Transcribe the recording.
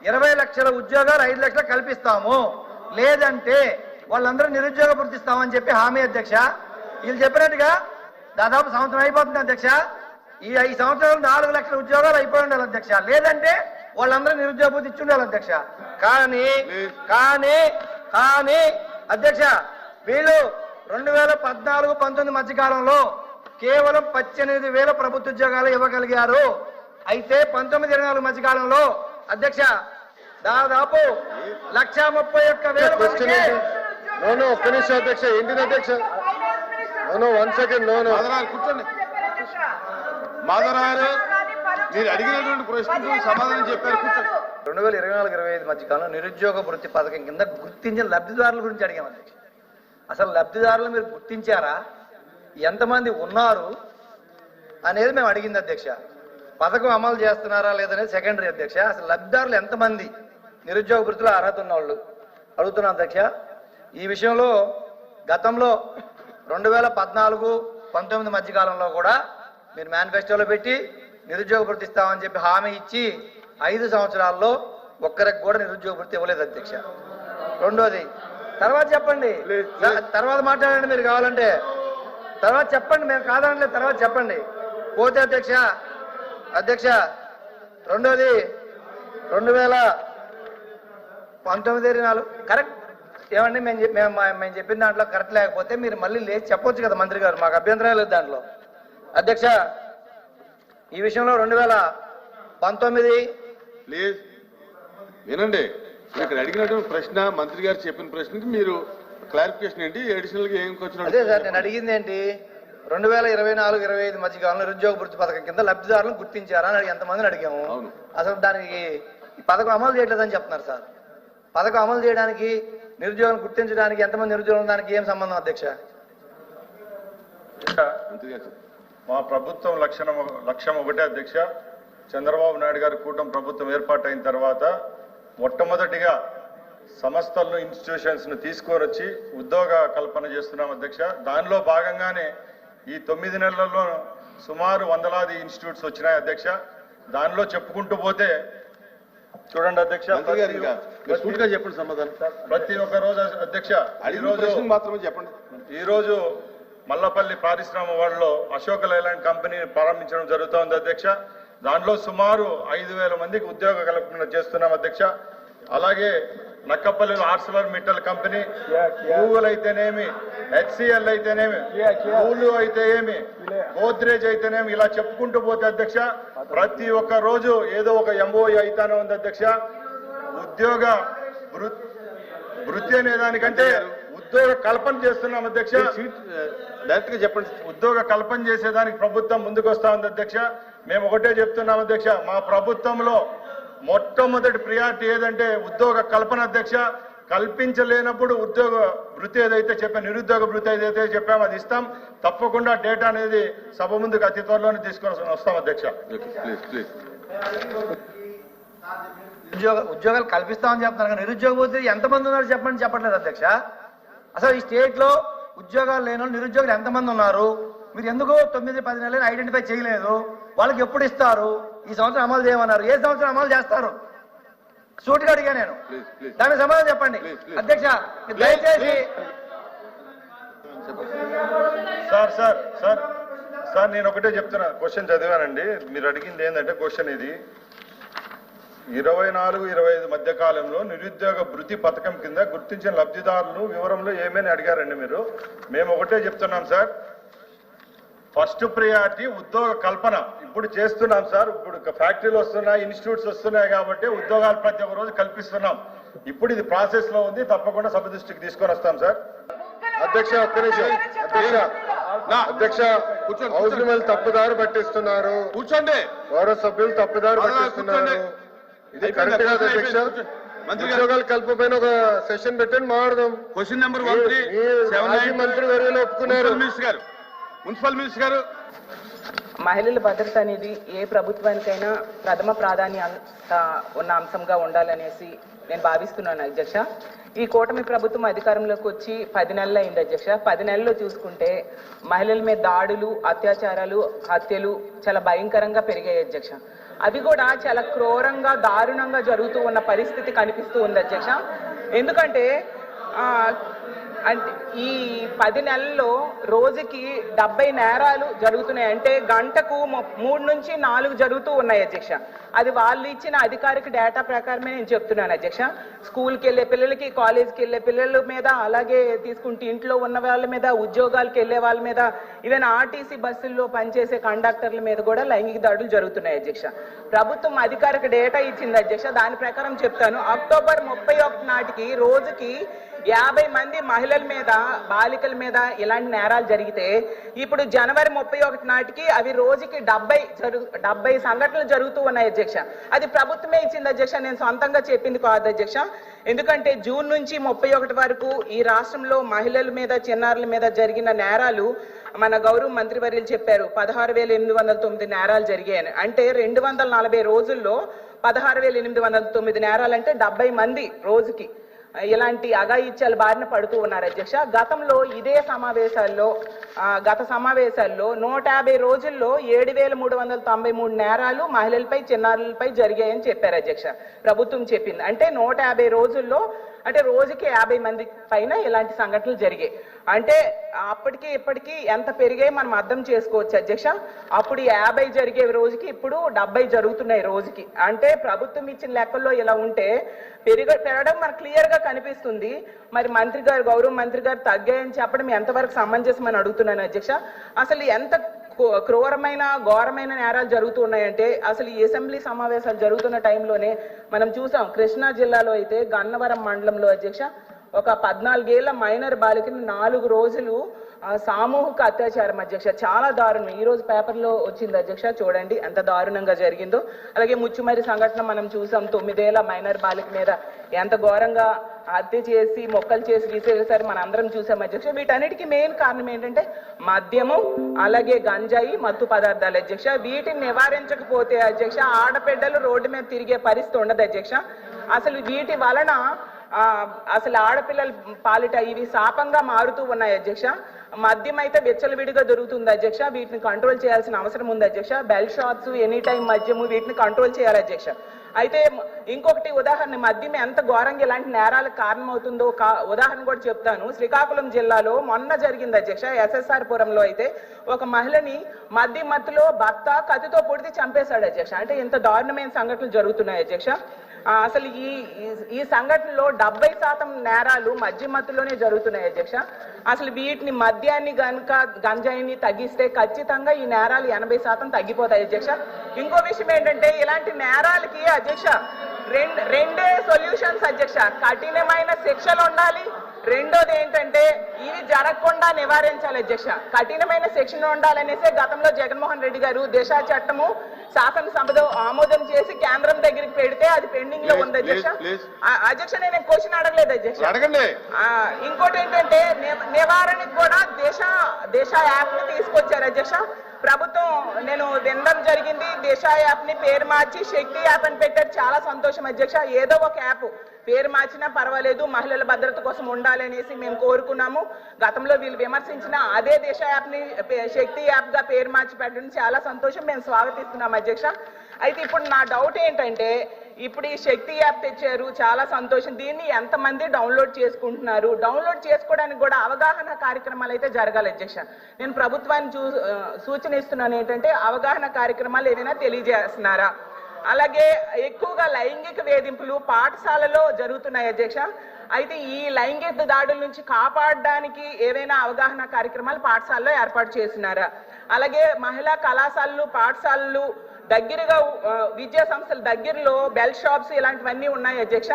20 లక్షల ఉద్యోగాలు 5 లక్షలు కల్పిస్తాము, లేదంటే వాళ్ళందరూ నిరుద్యోగ గుర్తిస్తామని చెప్పి హామీ అధ్యక్ష. వీళ్ళు చెప్పినట్టుగా దాదాపు సంవత్సరం అయిపోతుంది అధ్యక్ష. ఈ 5 సంవత్సరాలు 4 లక్షల ఉద్యోగాలు అయిపోయి ఉండాలి అధ్యక్ష, లేదంటే వాళ్ళందరూ నిరుద్యోగ బుద్ధి ఇచ్చి ఉండాలి అధ్యక్ష. కానీ కానీ కానీ అధ్యక్ష, వీళ్ళు 2014-19 మధ్యకాలంలో కేవలం 18,000 ప్రభుత్వ ఉద్యోగాలు ఇవ్వగలిగారు. అయితే 19-24 మధ్యకాలంలో అధ్యక్ష దాదాపు 131,000. ఒక్క నిమిషం అధ్యక్ష. ఏంటిది అధ్యక్ష? 1 సెకండ్. కూర్చోండి. మాధవరావు మీరు అడిగినటువంటి ప్రశ్నకు సమాధానం చెప్పారు. కూర్చోండి. 2024-25 మధ్యకాలంలో నిరుద్యోగ వృత్తి పథకం కింద గుర్తించిన లబ్ధిదారుల గురించి అడిగాం అధ్యక్ష. అసలు లబ్ధిదారులు మీరు గుర్తించారా, ఎంతమంది ఉన్నారు అనేది మేము అడిగింది అధ్యక్ష. పథకం అమలు చేస్తున్నారా లేదనేది సెకండరీ అధ్యక్ష. అసలు లబ్ధిదారులు ఎంతమంది నిరుద్యోగ వృత్తిలో అర్హత ఉన్న వాళ్ళు అడుగుతున్నాం అధ్యక్ష. ఈ విషయంలో గతంలో 2014-19 మధ్యకాలంలో కూడా మీరు మేనిఫెస్టోలో పెట్టి నిరుద్యోగ వృత్తి ఇస్తామని చెప్పి హామీ ఇచ్చి 5 సంవత్సరాల్లో ఒక్కరికి కూడా నిరుద్యోగ వృత్తి ఇవ్వలేదు అధ్యక్ష. రెండోది తర్వాత చెప్పండి, తర్వాత మాట్లాడండి మీరు కావాలంటే, తర్వాత చెప్పండి, మేము కాదండి తర్వాత చెప్పండి. పోతే అధ్యక్ష రెండోది 2019-24 కరెక్ట్ ఏమండి, మేము చెప్పిన దాంట్లో కరెక్ట్ లేకపోతే మీరు మళ్ళీ లేచి చెప్పొచ్చు కదా మంత్రి గారు, మాకు అభ్యంతరం లేదు దాంట్లో. అధ్యక్ష ఈ విషయంలో 2019 ప్లీజ్ వినండి. ఇక్కడ అడిగినటువంటి ప్రశ్న మంత్రి గారు చెప్పిన ప్రశ్నకి మీరు క్లారిఫికేషన్ ఏంటి, అడిషనల్ గా ఏం వచ్చిన? అదే సార్ నేను అడిగింది ఏంటి, 2024-25 మధ్యకాలంలో నిరుద్యోగ వృత్తి పథకం కింద లబ్ధిదారులను గుర్తించారా అని ఎంతమందిని అడిగాము. అసలు దానికి ఈ పథకం అమలు చేయట్లేదని చెప్తున్నారు సార్. పథకం అమలు చేయడానికి నిరుద్యోగం గుర్తించడానికి ఎంతమంది నిరుద్యోగం దానికి ఏం సంబంధం అధ్యక్ష? మా ప్రభుత్వం లక్ష్యం ఒకటే అధ్యక్ష. చంద్రబాబు నాయుడు గారి కూటమి ప్రభుత్వం ఏర్పాటైన తర్వాత మొట్టమొదటిగా సంస్థలను ఇన్స్టిట్యూషన్స్ ను తీసుకొని వచ్చి ఉద్యోగ కల్పన చేస్తున్నాం అధ్యక్ష. దానిలో భాగంగానే ఈ 9 నెలల్లో సుమారు 100 ఇన్స్టిట్యూట్స్ వచ్చినాయి అధ్యక్ష. దానిలో చెప్పుకుంటూ పోతే చూడండి అధ్యక్ష, చెప్పండి సమాధానం. ప్రతి ఒక్క రోజు అధ్యక్ష మాత్రమే చెప్పండి. ఈ రోజు మల్లపల్లి పారిశ్రామ వాడలో అశోక లైలాండ్ కంపెనీని ప్రారంభించడం జరుగుతోంది అధ్యక్ష. దానిలో సుమారు 5,000 మందికి ఉద్యోగ కల్పన చేస్తున్నాం అధ్యక్ష. అలాగే నక్కపల్లిలో ఆర్సలర్ మిట్టల్ కంపెనీ, గూగుల్ అయితేనేమి, HCL అయితేనేమి, గూలు అయితే ఏమి, గోద్రేజ్ అయితేనేమి, ఇలా చెప్పుకుంటూ పోతే అధ్యక్ష ప్రతి ఒక్క రోజు ఏదో ఒక MOE అయితేనే ఉంది అధ్యక్ష. ఉద్యోగ వృత్తి అనే దానికంటే ఉద్యోగ కల్పన చేస్తున్నాం అధ్యక్ష. డైరెక్ట్ గా చెప్పండి. ఉద్యోగ కల్పన చేసేదానికి ప్రభుత్వం ముందుకు వస్తా ఉంది అధ్యక్ష. మేము ఒకటే చెప్తున్నాం అధ్యక్ష, మా ప్రభుత్వంలో మొట్టమొదటి ప్రియారిటీ ఏదంటే ఉద్యోగ కల్పన అధ్యక్ష. కల్పించలేనప్పుడు ఉద్యోగ వృత్తి ఏదైతే చెప్పాం, నిరుద్యోగ వృత్తి ఏదైతే చెప్పామో అది ఇస్తాం. తప్పకుండా డేటా అనేది సభ ముందుకు అతి త్వరలోనే తీసుకొని వస్తాం అధ్యక్ష. ఉద్యోగాలు కల్పిస్తామని చెప్తున్నారు కానీ నిరుద్యోగ వృత్తి ఎంతమంది ఉన్నారు చెప్పట్లేదు అధ్యక్ష. అసలు ఈ స్టేట్ లో ఉద్యోగాలు లేని నిరుద్యోగులు ఎంతమంది ఉన్నారు? మీరు ఎందుకు 9-10 నెలలు ఐడెంటిఫై చేయలేదు? వాళ్ళకి ఎప్పుడు ఇస్తారు? ఈ సంవత్సరం అమలు చేయమన్నారు, ఏ సంవత్సరం అమలు చేస్తారు? సూటిగా అడిగా నేను, దానికి సమాధానం చెప్పండి అధ్యక్ష దయచేసి. సార్ నేను ఒకటే చెప్తున్నా, క్వశ్చన్ చదివానండి. మీరు అడిగింది ఏంటంటే క్వశ్చన్ ఇది 24-25 మధ్య కాలంలో నిరుద్యోగ వృత్తి పథకం కింద గుర్తించిన లబ్ధిదారులు వివరంలో ఏమని అడిగారండి మీరు. మేము ఒకటే చెప్తున్నాం సార్, ఫస్ట్ ప్రియారిటీ ఉద్యోగ కల్పన ఇప్పుడు చేస్తున్నాం సార్. ఇప్పుడు ఫ్యాక్టరీలు వస్తున్నాయి, ఇన్స్టిట్యూట్స్ వస్తున్నాయి కాబట్టి ఉద్యోగాలు ప్రతి ఒక్క రోజు కల్పిస్తున్నాం. ఇప్పుడు ఇది ప్రాసెస్ లో ఉంది, తప్పకుండా సభ దృష్టికి తీసుకొని వస్తాం సార్. అధ్యక్ష ఒక్క నిమిషం. అధ్యక్ష హౌస్ వాళ్ళు తప్పుదారు పట్టిస్తున్నారు. కూర్చోండి. గౌరవ సభ్యులు తప్పుదారు పట్టిస్తున్నారు. ఇది కరెక్ట్ కాదు అధ్యక్ష. ఉద్యోగాలు కల్పపోయిన ఒక సెషన్ పెట్టండి, మాట్లాడదాం. క్వశ్చన్ నెంబర్ 13 మంత్రి వర్యులు ఒప్పుకున్నారు. మున్సిపల్ మినిస్టర్ గారు, మహిళల భద్రత అనేది ఏ ప్రభుత్వానికైనా ప్రథమ ప్రాధాన్యత ఉన్న అంశంగా ఉండాలనేసి నేను భావిస్తున్నాను అధ్యక్ష. ఈ కూటమి ప్రభుత్వం అధికారంలోకి వచ్చి 10 నెలలు అయింది అధ్యక్ష. 10 నెలల్లో చూసుకుంటే మహిళల మీద దాడులు, అత్యాచారాలు, హత్యలు చాలా భయంకరంగా పెరిగాయి అధ్యక్ష. అవి కూడా చాలా క్రూరంగా దారుణంగా జరుగుతూ ఉన్న పరిస్థితి కనిపిస్తూ ఉంది అధ్యక్ష. ఎందుకంటే అంటే ఈ 10 నెలల్లో రోజుకి 70 నేరాలు జరుగుతున్నాయి. అంటే గంటకు 3 నుంచి 4 జరుగుతూ ఉన్నాయి అధ్యక్ష. అది వాళ్ళు ఇచ్చిన అధికారిక డేటా ప్రకారమే నేను చెప్తున్నాను అధ్యక్ష. స్కూల్కి వెళ్ళే పిల్లలకి, కాలేజ్కి వెళ్ళే పిల్లల మీద, అలాగే తీసుకుంటే ఇంట్లో ఉన్న వాళ్ళ మీద, ఉద్యోగాలకు వెళ్ళే వాళ్ళ మీద, ఈవెన్ ఆర్టీసీ బస్సుల్లో పనిచేసే కండక్టర్ల మీద కూడా లైంగిక దాడులు జరుగుతున్నాయి అధ్యక్ష. ప్రభుత్వం అధికారిక డేటా ఇచ్చింది అధ్యక్ష. దాని ప్రకారం చెప్తాను, అక్టోబర్ 31 నాటికి రోజుకి 50 మంది మహిళల మీద, బాలికల మీద ఇలాంటి నేరాలు జరిగితే ఇప్పుడు జనవరి 31 నాటికి అవి రోజుకి 70 సంఘటనలు జరుగుతూ ఉన్నాయి అధ్యక్ష. అది ప్రభుత్వమే ఇచ్చింది అధ్యక్ష, నేను సొంతంగా చెప్పింది కాదు అధ్యక్ష. ఎందుకంటే జూన్ నుంచి 31 వరకు ఈ రాష్ట్రంలో మహిళల మీద, చిన్నారుల మీద జరిగిన నేరాలు మన గౌరవ మంత్రివర్యులు చెప్పారు 16,809 నేరాలు జరిగాయని. అంటే 240 రోజుల్లో 16,809 నేరాలు అంటే 70 మంది రోజుకి ఇలాంటి అఘాయిత్యాల బారిన పడుతూ ఉన్నారు అధ్యక్ష. గతంలో ఇదే సమావేశాల్లో గత సమావేశాల్లో 150 రోజుల్లో 7,393 నేరాలు మహిళలపై, చిన్నారులపై జరిగాయని చెప్పారు అధ్యక్ష. ప్రభుత్వం చెప్పింది. అంటే 150 రోజుల్లో అంటే రోజుకి 50 మంది పైన ఇలాంటి సంఘటనలు జరిగాయి. అంటే అప్పటికి ఇప్పటికీ ఎంత పెరిగాయి మనం అర్థం చేసుకోవచ్చు అధ్యక్ష. అప్పుడు 50 జరిగే రోజుకి ఇప్పుడు 70 జరుగుతున్నాయి రోజుకి. అంటే ప్రభుత్వం ఇచ్చిన లెక్కల్లో ఇలా ఉంటే పెరగడం మనకు క్లియర్ గా కనిపిస్తుంది. మరి మంత్రి గారు, గౌరవ మంత్రి గారు తగ్గాయని చెప్పడం ఎంతవరకు సమంజసమని అడుగుతున్నాను అధ్యక్ష. అసలు ఎంత క్రూరమైన, ఘోరమైన నేరాలు జరుగుతున్నాయంటే అసలు ఈ అసెంబ్లీ సమావేశాలు జరుగుతున్న టైంలోనే మనం చూసాం. కృష్ణా జిల్లాలో అయితే గన్నవరం మండలంలో అధ్యక్ష ఒక 14 ఏళ్ల మైనర్ బాలికని 4 రోజులు సామూహిక అత్యాచారం అధ్యక్ష. చాలా దారుణం. ఈ రోజు పేపర్లో వచ్చింది అధ్యక్ష, చూడండి ఎంత దారుణంగా జరిగిందో. అలాగే ముచ్చుమరి సంఘటన మనం చూసాం. 9 ఏళ్ల మైనర్ బాలిక మీద ఎంత ఘోరంగా హత్య చేసి, మొక్కలు చేసి విసిరేసారి మన అందరం చూసాం అధ్యక్ష. వీటన్నిటికీ మెయిన్ కారణం ఏంటంటే మద్యము, అలాగే గంజాయి, మత్తు పదార్థాలు అధ్యక్ష. వీటిని నివారించకపోతే అధ్యక్ష ఆడబిడ్డలు రోడ్డు మీద తిరిగే పరిస్థితి ఉండదు అధ్యక్ష. అసలు వీటి వలన అసలు ఆడపిల్లల పాలిట ఇవి శాపంగా మారుతూ ఉన్నాయి అధ్యక్ష. మద్యం అయితే విచ్చలవిడిగా దొరుకుతుంది అధ్యక్ష. వీటిని కంట్రోల్ చేయాల్సిన అవసరం ఉంది అధ్యక్ష. బెల్ షాప్స్, ఎనీ టైం మద్యము, వీటిని కంట్రోల్ చేయాలి అధ్యక్ష. అయితే ఇంకొకటి ఉదాహరణ, మద్యం ఎంత ఘోరంగా ఇలాంటి నేరాలకు కారణమవుతుందో ఉదాహరణ కూడా చెప్తాను. శ్రీకాకుళం జిల్లాలో మొన్న జరిగింది అధ్యక్ష. SSR పురంలో అయితే ఒక మహిళని మద్యం మత్తులో భర్త కత్తితో పొడిచి చంపేశాడు అధ్యక్ష. అంటే ఇంత దారుణమైన సంఘటనలు జరుగుతున్నాయి అధ్యక్ష. అసలు ఈ సంఘటనలో 70% నేరాలు మద్యం మత్తులోనే జరుగుతున్నాయి అధ్యక్ష. అసలు వీటిని మద్యాన్ని గనుక, గంజాయిని తగ్గిస్తే ఖచ్చితంగా ఈ నేరాలు 80% తగ్గిపోతాయి అధ్యక్ష. ఇంకో విషయం ఏంటంటే ఇలాంటి నేరాలకి అధ్యక్ష రెండే సొల్యూషన్స్ అధ్యక్ష. కఠినమైన శిక్షలు ఉండాలి. రెండోది ఏంటంటే ఇవి జరగకుండా నివారించాలి అధ్యక్ష. కఠినమైన శిక్షణ ఉండాలనేసి గతంలో జగన్మోహన్ రెడ్డి గారు దిశ చట్టము శాసనసభలో ఆమోదం చేసి కేంద్రం దగ్గరికి పెడితే అది పెండింగ్ లో ఉంది అధ్యక్ష. అధ్యక్ష నేను క్వశ్చన్ అడగలేదు అధ్యక్ష. అడగండి. ఇంకోటి ఏంటంటే నివారణకు కూడా దిశ యాప్ ని తీసుకొచ్చారు అధ్యక్ష. ప్రభుత్వం నేను వినడం జరిగింది. దిశ యాప్ ని పేరు మార్చి శక్తి యాప్ అని పెట్టారు. చాలా సంతోషం అధ్యక్ష. ఏదో ఒక యాప్ పేరు మార్చినా పర్వాలేదు, మహిళల భద్రత కోసం ఉండాలి అనేసి మేము కోరుకున్నాము. గతంలో వీళ్ళు విమర్శించిన అదే దిశ యాప్ ని శక్తి యాప్ గా పేరు మార్చి పెట్టడం చాలా సంతోషం, మేము స్వాగతిస్తున్నాం అధ్యక్ష. అయితే ఇప్పుడు నా డౌట్ ఏంటంటే ఇప్పుడు ఈ శక్తి యాప్ తెచ్చారు, చాలా సంతోషం. దీన్ని ఎంతమంది డౌన్లోడ్ చేసుకుంటున్నారు? డౌన్లోడ్ చేసుకోవడానికి కూడా అవగాహన కార్యక్రమాలు అయితే జరగాలి అధ్యక్ష. నేను ప్రభుత్వాన్ని సూచన ఇస్తున్నాను ఏంటంటే అవగాహన కార్యక్రమాలు ఏమైనా తెలియజేస్తున్నారా? అలాగే ఎక్కువగా లైంగిక వేధింపులు పాఠశాలలో జరుగుతున్నాయి అధ్యక్ష. అయితే ఈ లైంగిక దాడుల నుంచి కాపాడడానికి ఏవైనా అవగాహన కార్యక్రమాలు పాఠశాలలో ఏర్పాటు చేస్తున్నారా? అలాగే మహిళా కళాశాలలు, పాఠశాలలు దగ్గరగా, విద్యా సంస్థల దగ్గరలో బెల్ షాప్స్ ఇలాంటివన్నీ ఉన్నాయి అధ్యక్ష.